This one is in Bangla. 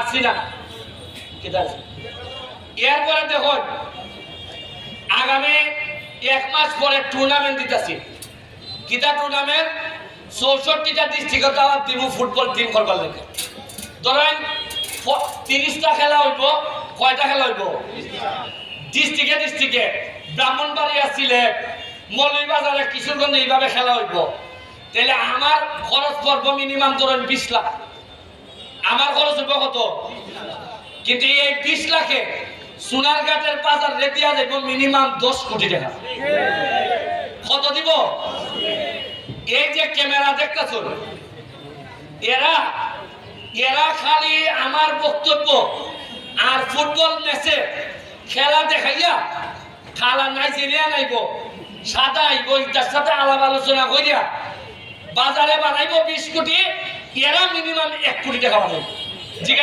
আসছি না কেটা আছে এরপরে দেখুন আগামী 1 মাস পরে টুর্নামেন্ট দিতেছি কিটা টুর্নামেন্ট 64টা ডিস্ট্রিক্টে দাওয়াত দিব ফুটবল টিম করবার লাগে ধরেন 30টা খেলা হইব কয়টা খেলা হইব ডিস্ট্রিক্টে ব্রাহ্মণবাড়িয়া সিলেট মৌলভীবাজারে কিশোরগঞ্জে এইভাবে খেলা হইব তাহলে আমার খরচ পড়বো মিনিমাম ধরেন 20 লাখ আমার খরচ হইব কত কিন্তু এই 20 লাখে সোনারঘাটের বাজার রেডিয়া দেব মিনিমাম 10 কোটি টাকা কত দিব এই যে ক্যামেরা দেখতেছো এরা এরা খালি আমার বক্তব্য আর ফুটবল ম্যাচে খেলা দেখাইয়া খালা নাইজেরিয়া নাইব সাদা আইব ইটার সাথে আলাপ আলোচনা করিয়া বাজারে বানাইব 20 কোটি এরা মিনিমাম 1 কোটি টাকা বানাইব